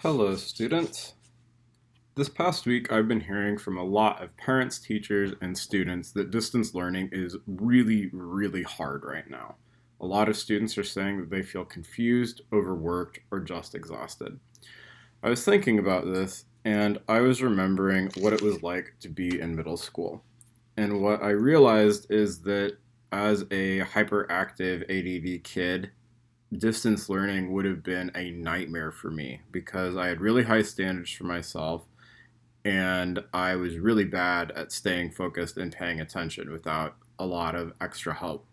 Hello, students. This past week, I've been hearing from a lot of parents, teachers, and students that distance learning is really, really hard right now. A lot of students are saying that they feel confused, overworked, or just exhausted. I was thinking about this, and I was remembering what it was like to be in middle school. And what I realized is that as a hyperactive ADD kid, distance learning would have been a nightmare for me because I had really high standards for myself and I was really bad at staying focused and paying attention without a lot of extra help.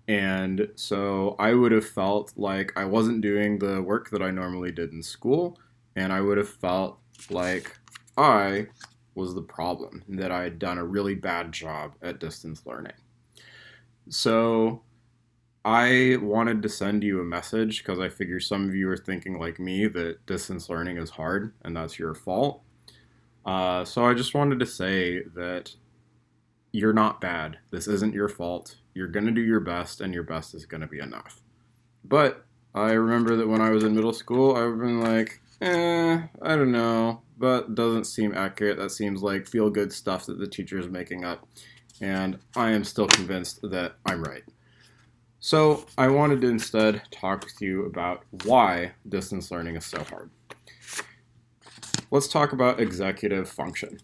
And so I would have felt like I wasn't doing the work that I normally did in school, and I would have felt like I was the problem, that I had done a really bad job at distance learning. So I wanted to send you a message because I figure some of you are thinking like me that distance learning is hard and that's your fault. So I just wanted to say that you're not bad. This isn't your fault. You're going to do your best, and your best is going to be enough. But I remember that when I was in middle school, I've been like, I don't know, but doesn't seem accurate. That seems like feel good stuff that the teacher is making up. And I am still convinced that I'm right. So I wanted to instead talk with you about why distance learning is so hard. Let's talk about executive function.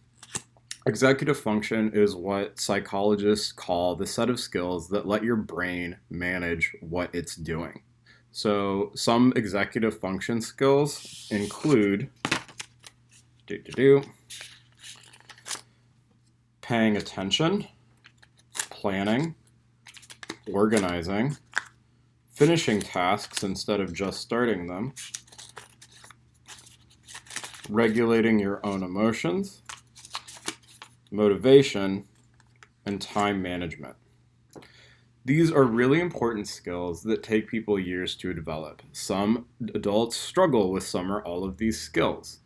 Executive function is what psychologists call the set of skills that let your brain manage what it's doing. So some executive function skills include paying attention, planning, organizing, finishing tasks instead of just starting them, regulating your own emotions, motivation, and time management. These are really important skills that take people years to develop. Some adults struggle with some or all of these skills.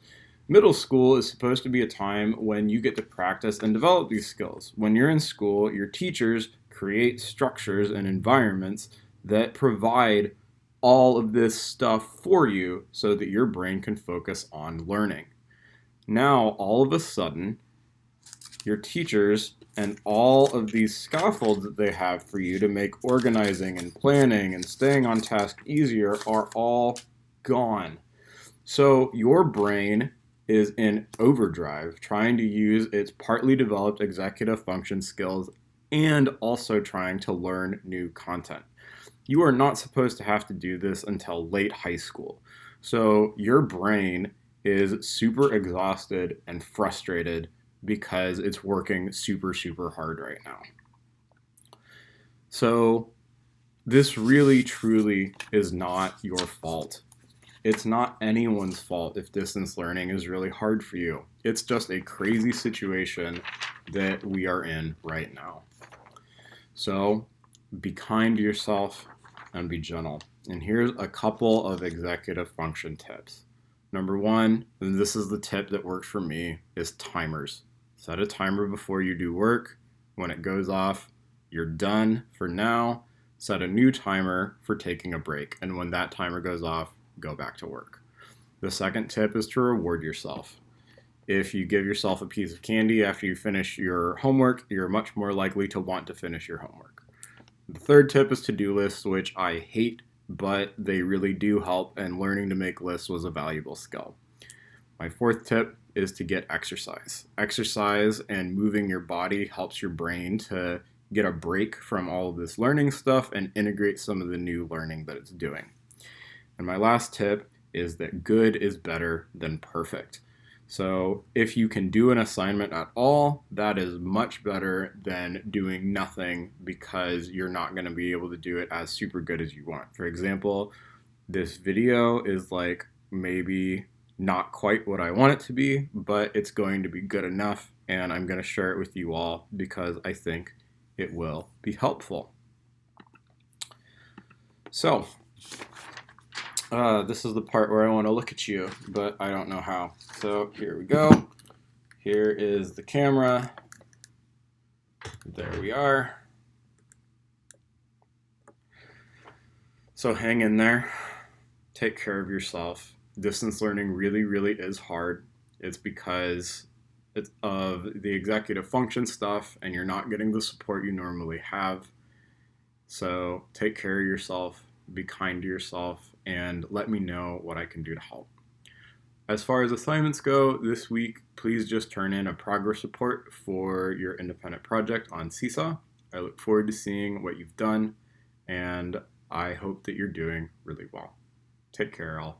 Middle school is supposed to be a time when you get to practice and develop these skills. When you're in school, your teachers create structures and environments that provide all of this stuff for you so that your brain can focus on learning. Now, all of a sudden, your teachers and all of these scaffolds that they have for you to make organizing and planning and staying on task easier are all gone. So your brain is in overdrive trying to use its partly developed executive function skills and also trying to learn new content. You are not supposed to have to do this until late high school. So your brain is super exhausted and frustrated because it's working super, super hard right now. So this really, truly is not your fault. It's not anyone's fault if distance learning is really hard for you. It's just a crazy situation that we are in right now. So be kind to yourself and be gentle. And here's a couple of executive function tips. Number one, and this is the tip that works for me, is timers. Set a timer before you do work. When it goes off, you're done for now. Set a new timer for taking a break. And when that timer goes off, go back to work. The second tip is to reward yourself. If you give yourself a piece of candy after you finish your homework, you're much more likely to want to finish your homework. The third tip is to-do lists, which I hate, but they really do help, and learning to make lists was a valuable skill. My fourth tip is to get exercise. Exercise and moving your body helps your brain to get a break from all of this learning stuff and integrate some of the new learning that it's doing. And my last tip is that good is better than perfect. So if you can do an assignment at all, that is much better than doing nothing because you're not going to be able to do it as super good as you want. For example, this video is like maybe not quite what I want it to be, but it's going to be good enough, and I'm going to share it with you all because I think it will be helpful. So, this is the part where I want to look at you, but I don't know how. So here we go. Here is the camera. There we are. So hang in there. Take care of yourself. Distance learning really, really is hard. It's because it's of the executive function stuff, and you're not getting the support you normally have. So take care of yourself, be kind to yourself, and let me know what I can do to help. As far as assignments go, this week, please just turn in a progress report for your independent project on Seesaw. I look forward to seeing what you've done, and I hope that you're doing really well. Take care, all.